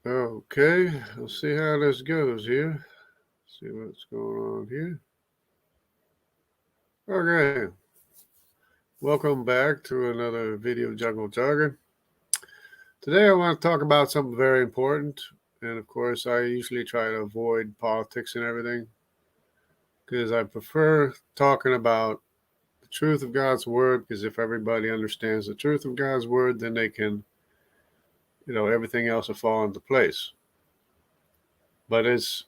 Okay, we'll see how this goes here. See what's going on here. Okay, welcome back to another video jungle jargon. Today I want to talk about something very important, and of course I usually try to avoid politics and everything because I prefer talking about the truth of God's word. Because if everybody understands the truth of God's word, then they can, everything else will fall into place. But it's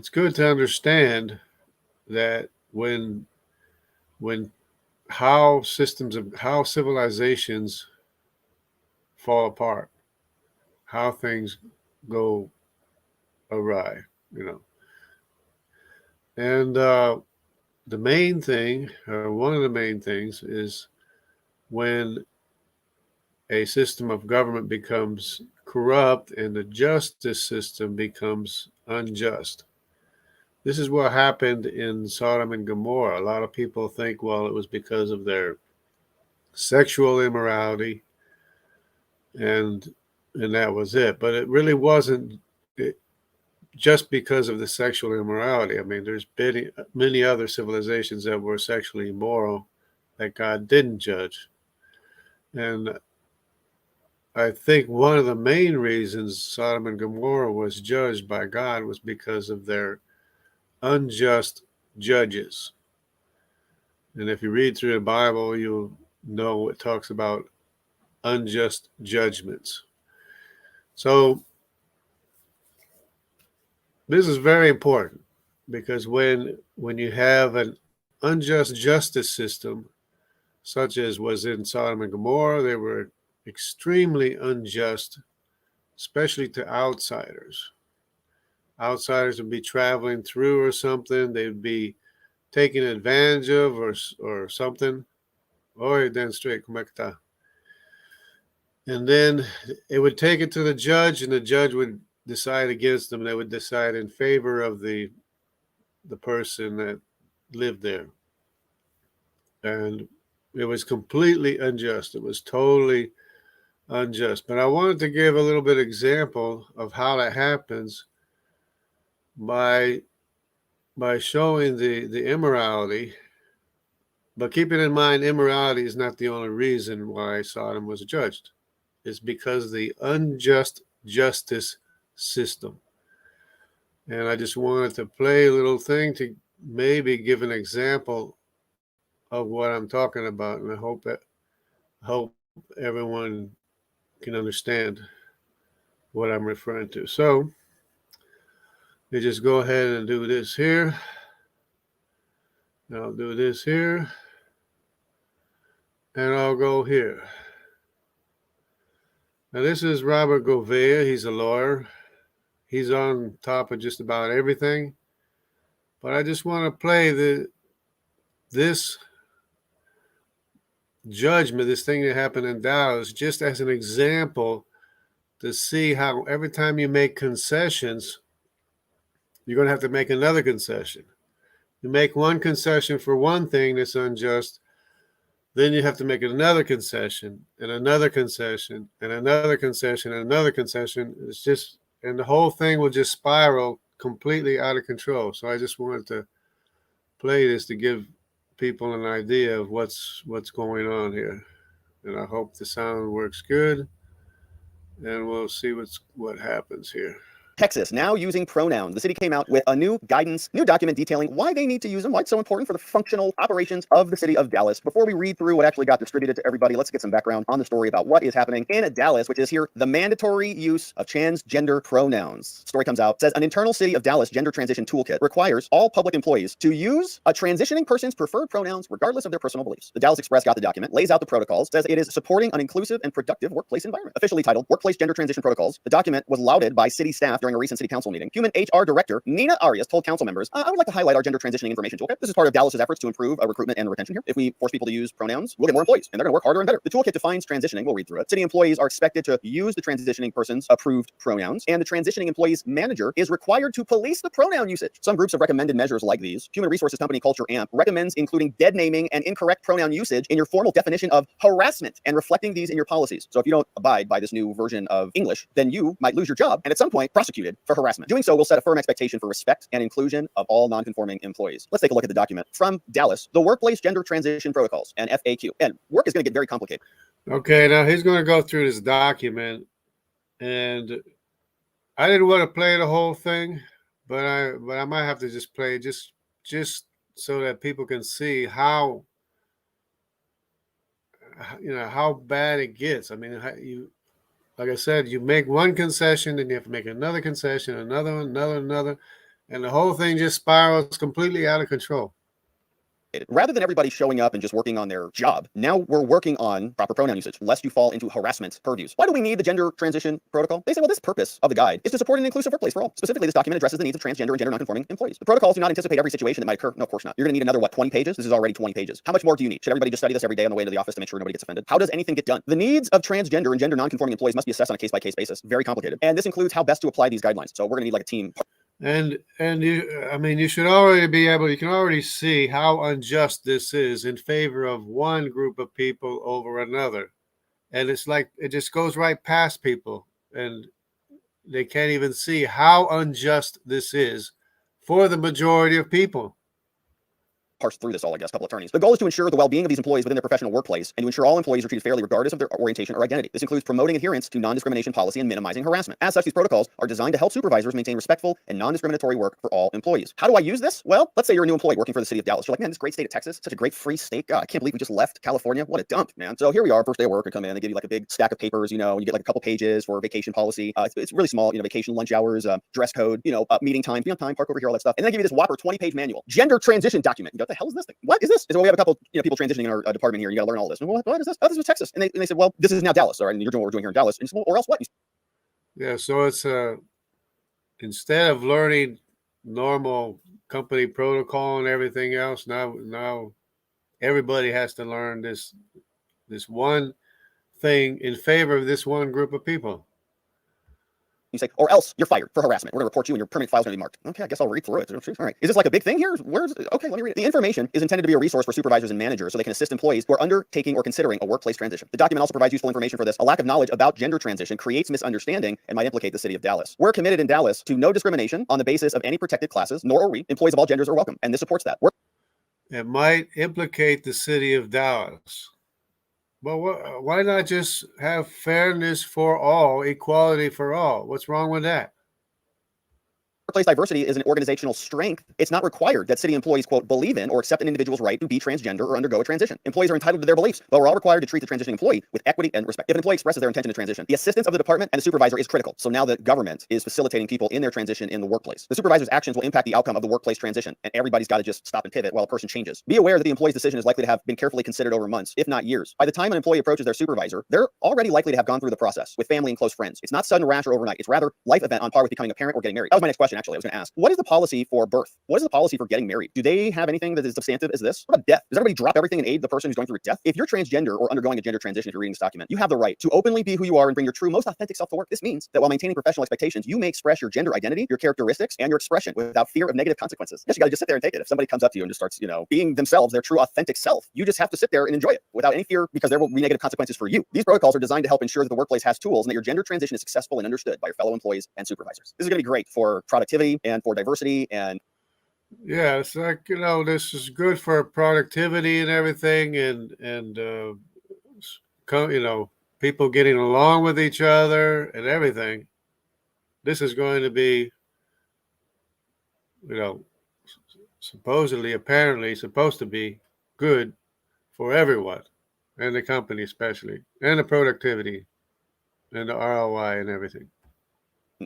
good to understand that when how civilizations fall apart, how things go awry, you know. And the main thing, or one of the main things, is when a system of government becomes corrupt and the justice system becomes unjust. This is what happened in Sodom and Gomorrah. A lot of people think, well, it was because of their sexual immorality, and that was it. But it really wasn't just because of the sexual immorality. I mean, there's many other civilizations that were sexually immoral that God didn't judge. And I think one of the main reasons Sodom and Gomorrah was judged by God was because of their unjust judges. And if you read through the Bible, you'll know it talks about unjust judgments. So this is very important because when you have an unjust justice system, such as was in Sodom and Gomorrah, they were extremely unjust, especially to outsiders. Outsiders would be traveling through or something, they'd be taken advantage of or something. Oi, then straight, como é que tá? And then it would take it to the judge, and the judge would decide against them. They would decide in favor of the person that lived there. And it was completely unjust. It was totally unjust. But I wanted to give a little bit of example of how that happens by showing the immorality. But keeping in mind, immorality is not the only reason why Sodom was judged. It's because of the unjust justice system. And I just wanted to play a little thing to maybe give an example of what I'm talking about, and I hope everyone can understand what I'm referring to. So you just go ahead and do this here. I'll do this here, and I'll go here. Now this is Robert Gouveia. He's a lawyer. He's on top of just about everything. But I just want to play this judgment, this thing that happened in Dallas, just as an example to see how every time you make concessions, you're going to have to make another concession. You make one concession for one thing that's unjust, then you have to make another concession and another concession and another concession and another concession. It's just, and the whole thing will just spiral completely out of control. So I just wanted to play this to give people an idea of what's going on here. And I hope the sound works good, and we'll see what happens here. Texas now using pronouns. The city came out with a new guidance, new document detailing why they need to use them, why it's so important for the functional operations of the city of Dallas. Before we read through what actually got distributed to everybody, let's get some background on the story about what is happening in Dallas, which is here the mandatory use of transgender pronouns. Story comes out, says an internal city of Dallas gender transition toolkit requires all public employees to use a transitioning person's preferred pronouns regardless of their personal beliefs. The Dallas Express got the document, lays out the protocols, says it is supporting an inclusive and productive workplace environment. Officially titled Workplace Gender Transition Protocols, the document was lauded by city staff during during a recent city council meeting, Human HR Director Nina Arias told council members, I would like to highlight our gender transitioning information toolkit. This is part of Dallas's efforts to improve recruitment and retention here. If we force people to use pronouns, we'll get more employees, and they're going to work harder and better. The toolkit defines transitioning. We'll read through it. City employees are expected to use the transitioning person's approved pronouns, and the transitioning employee's manager is required to police the pronoun usage. Some groups have recommended measures like these. Human resources company Culture Amp recommends including dead naming and incorrect pronoun usage in your formal definition of harassment and reflecting these in your policies. So if you don't abide by this new version of English, then you might lose your job and at some point prosecuted for harassment. Doing so will set a firm expectation for respect and inclusion of all non-conforming employees. Let's take a look at the document from Dallas, the Workplace Gender Transition Protocols, and FAQ. And work is going to get very complicated. Okay, now he's going to go through this document, and I didn't want to play the whole thing, but I might have to just play just so that people can see how how bad it gets. I mean, like I said, you make one concession, then you have to make another concession, another one, another, and the whole thing just spirals completely out of control. Rather than everybody showing up and just working on their job, now we're working on proper pronoun usage, lest you fall into harassment purviews. Why do we need the gender transition protocol? They say, well, this purpose of the guide is to support an inclusive workplace for all. Specifically, this document addresses the needs of transgender and gender nonconforming employees. The protocols do not anticipate every situation that might occur. No, of course not. You're going to need another, 20 pages? This is already 20 pages. How much more do you need? Should everybody just study this every day on the way to the office to make sure nobody gets offended? How does anything get done? The needs of transgender and gender nonconforming employees must be assessed on a case-by-case basis. Very complicated. And this includes how best to apply these guidelines. So we're going to need like a team. And you should already you can already see how unjust this is in favor of one group of people over another. And it's like it just goes right past people, and they can't even see how unjust this is for the majority of people. Parse through this all, I guess, a couple of attorneys. The goal is to ensure the well-being of these employees within their professional workplace and to ensure all employees are treated fairly regardless of their orientation or identity. This includes promoting adherence to non-discrimination policy and minimizing harassment. As such, these protocols are designed to help supervisors maintain respectful and non-discriminatory work for all employees. How do I use this? Well, let's say you're a new employee working for the city of Dallas. You're like, man, this great state of Texas, such a great free state. God, I can't believe we just left California. What a dump, man. So here we are, first day of work. I come in, they give you like a big stack of papers, you get like a couple pages for vacation policy. It's really small, vacation, lunch hours, dress code, meeting time, be on time, park over here, all that stuff. And then they give you this whopper 20-page manual, gender transition document. You go, what the hell is this thing? What is this? Is we have a couple people transitioning in our department here. You got to learn all this. And, what is this? Oh, this was Texas. And they said, well, this is now Dallas. All right, and you're doing what we're doing here in Dallas. And said, well, or else what? Yeah, so it's instead of learning normal company protocol and everything else, now everybody has to learn this one thing in favor of this one group of people. You say, or else you're fired for harassment. We're going to report you and your permanent file's going to be marked. Okay, I guess I'll read through it. All right. Is this like a big thing here? Where's it? Okay, let me read it. The information is intended to be a resource for supervisors and managers so they can assist employees who are undertaking or considering a workplace transition. The document also provides useful information for this. A lack of knowledge about gender transition creates misunderstanding and might implicate the city of Dallas. We're committed in Dallas to no discrimination on the basis of any protected classes, nor are we. Employees of all genders are welcome, and this supports that. It might implicate the city of Dallas. Well, why not just have fairness for all, equality for all? What's wrong with that? Workplace diversity is an organizational strength. It's not required that city employees, quote, believe in or accept an individual's right to be transgender or undergo a transition. Employees are entitled to their beliefs, but we're all required to treat the transitioning employee with equity and respect. If an employee expresses their intention to transition, the assistance of the department and the supervisor is critical. So now the government is facilitating people in their transition in the workplace. The supervisor's actions will impact the outcome of the workplace transition, and everybody's got to just stop and pivot while a person changes. Be aware that the employee's decision is likely to have been carefully considered over months, if not years. By the time an employee approaches their supervisor, they're already likely to have gone through the process with family and close friends. It's not sudden, rash, or overnight. It's rather life event on par with becoming a parent or getting married. That was my next question, actually. I was going to ask, what is the policy for birth? What is the policy for getting married? Do they have anything that is substantive as this? What about death? Does everybody drop everything and aid the person who's going through death? If you're transgender or undergoing a gender transition, if you're reading this document, you have the right to openly be who you are and bring your true, most authentic self to work. This means that while maintaining professional expectations, you may express your gender identity, your characteristics, and your expression without fear of negative consequences. Yes, you got to just sit there and take it. If somebody comes up to you and just starts, being themselves, their true, authentic self, you just have to sit there and enjoy it without any fear because there will be negative consequences for you. These protocols are designed to help ensure that the workplace has tools and that your gender transition is successful and understood by your fellow employees and supervisors. This is going to be great for productivity and for diversity and yeah, it's like, this is good for productivity and everything, and people getting along with each other and everything. This is going to be, apparently supposed to be good for everyone, and the company especially, and the productivity and the ROI and everything.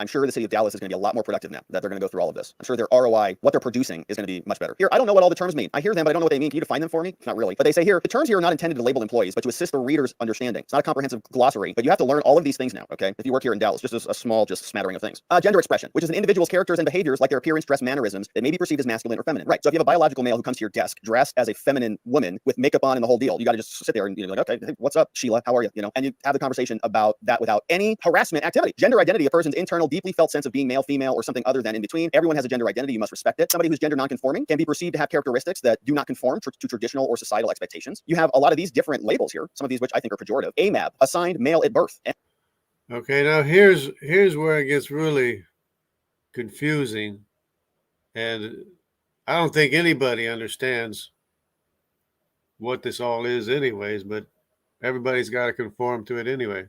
I'm sure the city of Dallas is going to be a lot more productive now that they're going to go through all of this. I'm sure their ROI, what they're producing, is going to be much better. Here, I don't know what all the terms mean. I hear them, but I don't know what they mean. Can you define them for me? Not really. But they say here, the terms here are not intended to label employees, but to assist the reader's understanding. It's not a comprehensive glossary, but you have to learn all of these things now, okay? If you work here in Dallas, just a small, just smattering of things. Gender expression, which is an individual's characters and behaviors, like their appearance, dress, mannerisms, that may be perceived as masculine or feminine. Right. So if you have a biological male who comes to your desk dressed as a feminine woman with makeup on and the whole deal, you got to just sit there and, like, okay, hey, what's up, Sheila? How are you? And you have the conversation about that without any harassment activity. Gender identity, a person's internal, deeply felt sense of being male, female, or something other than in between. Everyone has a gender identity. You must respect it. Somebody who's gender nonconforming can be perceived to have characteristics that do not conform to traditional or societal expectations. You have a lot of these different labels here, some of these which I think are pejorative. AMAB, assigned male at birth. Okay, now here's where it gets really confusing, and I don't think anybody understands what this all is anyways, but everybody's got to conform to it anyway.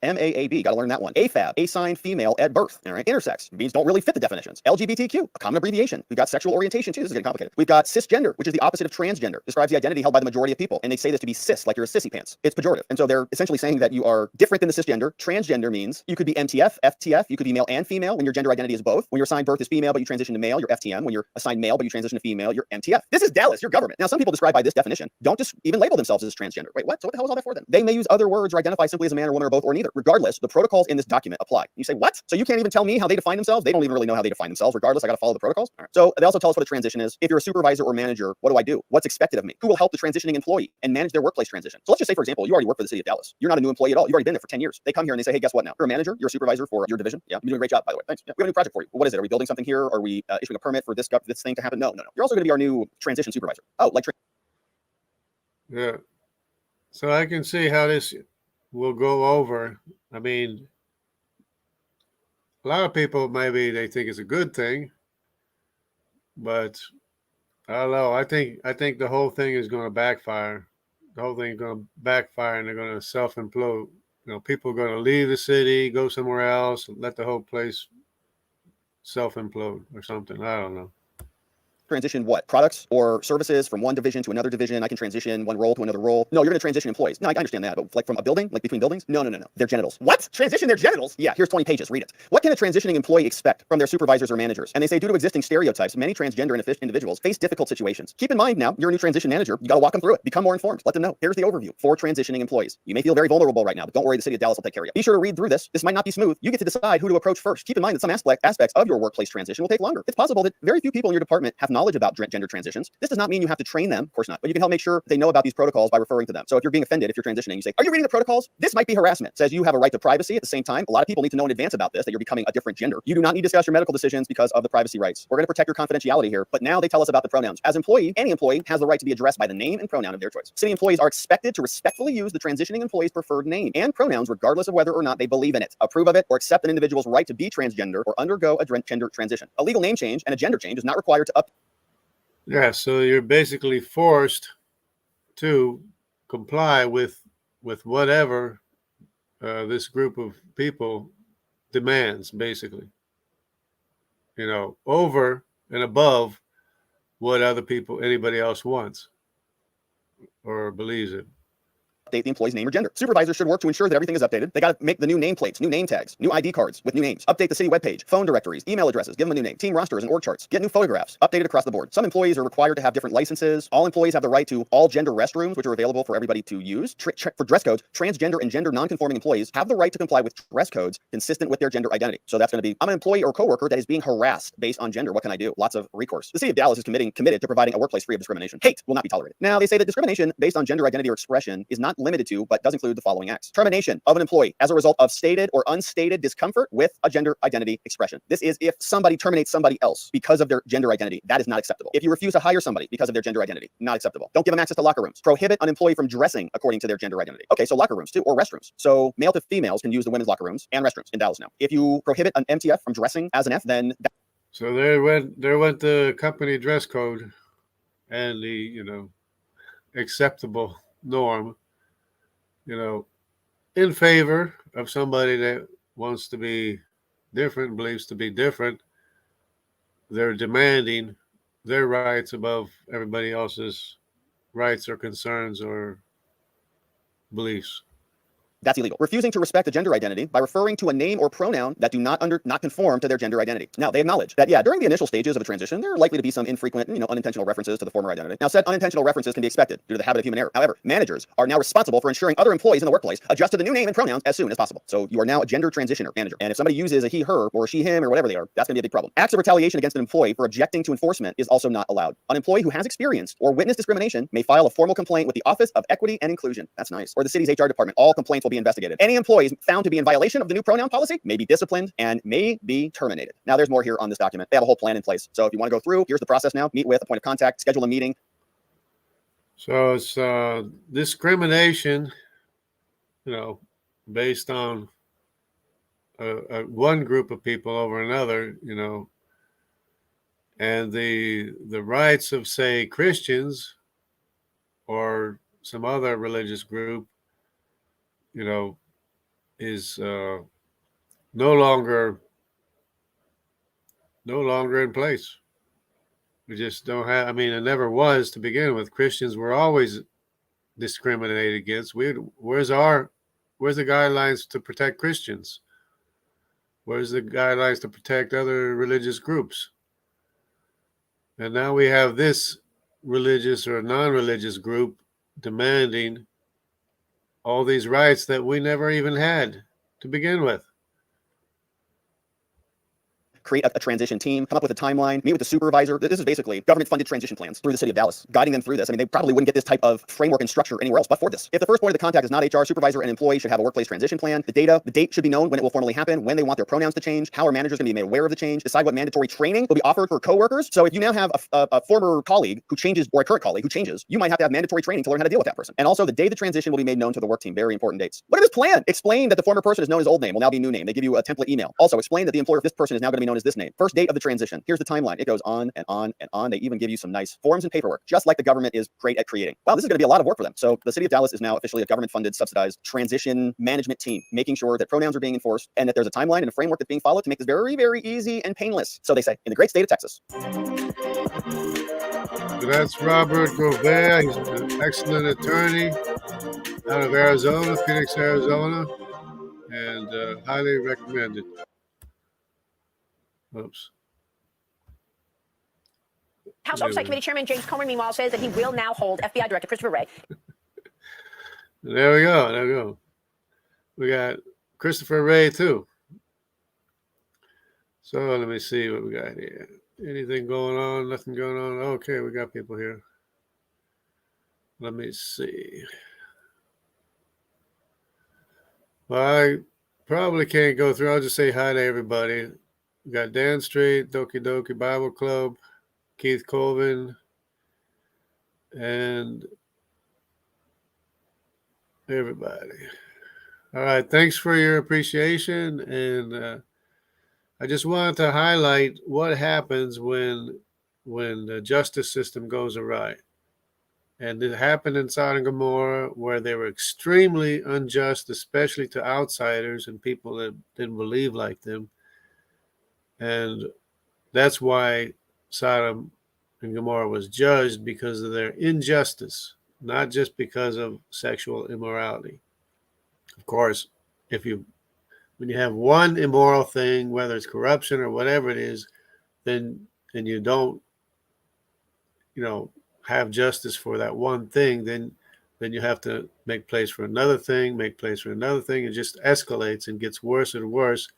MAAB, got to learn that one. AFAB, assigned female at birth. All right, intersex means don't really fit the definitions. LGBTQ, a common abbreviation. We've got sexual orientation too. This is getting complicated. We've got cisgender, which is the opposite of transgender. Describes the identity held by the majority of people, and they say this to be cis, like you're a sissy pants. It's pejorative, and so they're essentially saying that you are different than the cisgender. Transgender means you could be MTF, FTF. You could be male and female when your gender identity is both. When your assigned birth is female, but you transition to male, you're FTM. When you're assigned male, but you transition to female, you're MTF. This is Dallas, your government. Now, some people described by this definition don't just even label themselves as transgender. Wait, what? So what the hell is all that for then? They may use other words or identify simply as a man or woman or both or neither. Regardless, the protocols in this document apply. You say, what? So you can't even tell me how they define themselves? They don't even really know how they define themselves. Regardless, I got to follow the protocols. All right. So they also tell us what a transition is. If you're a supervisor or manager, what do I do? What's expected of me? Who will help the transitioning employee and manage their workplace transition? So let's just say, for example, you already work for the city of Dallas. You're not a new employee at all. You've already been there for 10 years. They come here and they say, hey, guess what now? You're a manager. You're a supervisor for your division. Yeah, you're doing a great job, by the way. Thanks. Yeah, we have a new project for you. Well, what is it? Are we building something here? Are we issuing a permit for this thing to happen? No. You're also going to be our new transition supervisor. Oh, like. Yeah. So I can see how this will go over. I mean, a lot of people, maybe they think it's a good thing, but I don't know. I think the whole thing is going to backfire. The whole thing is going to backfire, and they're going to self-implode. People are going to leave the city, go somewhere else, let the whole place self-implode or something. I don't know. Transition what? Products or services from one division to another division. I can transition one role to another role. No, you're going to transition employees. No, I understand that, but like from a building, like between buildings? No. Their genitals. What? Transition their genitals? Yeah, here's 20 pages. Read it. What can a transitioning employee expect from their supervisors or managers? And they say, due to existing stereotypes, many transgender individuals face difficult situations. Keep in mind now, you're a new transition manager. You got to walk them through it. Become more informed. Let them know. Here's the overview for transitioning employees. You may feel very vulnerable right now, but don't worry, the city of Dallas will take care of you. Be sure to read through this. This might not be smooth. You get to decide who to approach first. Keep in mind that some aspects of your workplace transition will take longer. It's possible that very few people in your department have knowledge about gender transitions. This does not mean you have to train them, of course not, but you can help make sure they know about these protocols by referring to them. So if you're being offended, if you're transitioning, you say, are you reading the protocols? This might be harassment. It says you have a right to privacy. At the same time, a lot of people need to know in advance about this, that you're becoming a different gender. You do not need to discuss your medical decisions because of the privacy rights. We're going to protect your confidentiality here, but now they tell us about the pronouns. As any employee has the right to be addressed by the name and pronoun of their choice. City employees are expected to respectfully use the transitioning employee's preferred name and pronouns regardless of whether or not they believe in it, approve of it, or accept an individual's right to be transgender or undergo a gender transition. A legal name change and a gender change is not required to Yeah, so you're basically forced to comply with whatever this group of people demands, basically. Over and above what anybody else wants or believes in. update the employee's name or gender. Supervisors should work to ensure that everything is updated. They got to make the new nameplates, new name tags, new ID cards with new names, update the city webpage, phone directories, email addresses, give them a new name, team rosters and org charts, get new photographs, updated across the board. Some employees are required to have different licenses. All employees have the right to all gender restrooms, which are available for everybody to use. For dress codes, transgender and gender nonconforming employees have the right to comply with dress codes consistent with their gender identity. So that's going to be, I'm an employee or coworker that is being harassed based on gender. What can I do? Lots of recourse. The city of Dallas is committed to providing a workplace free of discrimination. Hate will not be tolerated. Now, they say that discrimination based on gender identity or expression is not limited to, but does include the following acts. Termination of an employee as a result of stated or unstated discomfort with a gender identity expression. This is if somebody terminates somebody else because of their gender identity. That is not acceptable. If you refuse to hire somebody because of their gender identity, not acceptable. Don't give them access to locker rooms. Prohibit an employee from dressing according to their gender identity. Okay, so locker rooms too, or restrooms. So male to females can use the women's locker rooms and restrooms in Dallas now. If you prohibit an MTF from dressing as an F, then so there went the company dress code and the acceptable norm, in favor of somebody that wants to be different, believes to be different. They're demanding their rights above everybody else's rights or concerns or beliefs. That's illegal. Refusing to respect a gender identity by referring to a name or pronoun that do not conform to their gender identity. Now, they acknowledge that, yeah, during the initial stages of a transition, there are likely to be some infrequent, unintentional references to the former identity. Now, said unintentional references can be expected due to the habit of human error. However, managers are now responsible for ensuring other employees in the workplace adjust to the new name and pronouns as soon as possible. So you are now a gender transitioner manager. And if somebody uses a he, her, or she, him, or whatever they are, that's going to be a big problem. Acts of retaliation against an employee for objecting to enforcement is also not allowed. An employee who has experienced or witnessed discrimination may file a formal complaint with the Office of Equity and Inclusion. That's nice. Or the city's HR department. All complaints will be investigated. Any employees found to be in violation of the new pronoun policy may be disciplined and may be terminated. Now, there's more here on this document. They have a whole plan in place. So if you want to go through, here's the process now. Meet with a point of contact, schedule a meeting. So it's discrimination, based on one group of people over another, and the rights of, say, Christians or some other religious group, is no longer in place. We just don't have, it never was to begin with. Christians were always discriminated against. Where's the guidelines to protect Christians? Where's the guidelines to protect other religious groups? And now we have this religious or non-religious group demanding all these rights that we never even had to begin with. Create a transition team, come up with a timeline, meet with the supervisor. This is basically government-funded transition plans through the city of Dallas, guiding them through this. They probably wouldn't get this type of framework and structure anywhere else but for this. If the first point of the contact is not HR, supervisor and employee should have a workplace transition plan. The date should be known when it will formally happen, when they want their pronouns to change, how our managers going to be made aware of the change, decide what mandatory training will be offered for coworkers. So if you now have a former colleague who changes or a current colleague who changes, you might have to have mandatory training to learn how to deal with that person. And also the day the transition will be made known to the work team. Very important dates. What is this plan? Explain that the former person is known as old name will now be new name. They give you a template email. Also explain that the employer of this person is now going to be known as this name. First date of the transition. Here's the timeline. It goes on and on and on. They even give you some nice forms and paperwork, just like the government is great at creating. Wow, this is going to be a lot of work for them. So the city of Dallas is now officially a government-funded, subsidized transition management team, making sure that pronouns are being enforced and that there's a timeline and a framework that's being followed to make this very, very easy and painless. So they say, in the great state of Texas. So that's Robert Gouveia. He's an excellent attorney out of Arizona, Phoenix, Arizona, and highly recommended. Oops. House Oversight Committee Chairman James Comer, meanwhile, says that he will now hold FBI Director Christopher Wray. There we go. We got Christopher Wray, too. So let me see what we got here. Anything going on? Nothing going on? Okay, we got people here. Let me see. Well, I probably can't go through. I'll just say hi to everybody. We got Dan Street, Doki Doki Bible Club, Keith Colvin, and everybody. All right, thanks for your appreciation. And I just wanted to highlight what happens when the justice system goes awry. And it happened in Sodom and Gomorrah, where they were extremely unjust, especially to outsiders and people that didn't believe like them. And that's why Sodom and Gomorrah was judged, because of their injustice, not just because of sexual immorality. Of course, when you have one immoral thing, whether it's corruption or whatever it is, then you don't, have justice for that one thing, then you have to make place for another thing, It just escalates and gets worse and worse,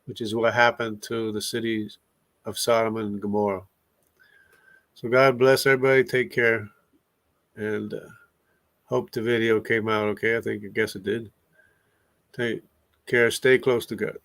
which is what happened to the cities of Sodom and Gomorrah. So God bless everybody. Take care. And hope the video came out okay. I guess it did. Take care. Stay close to God.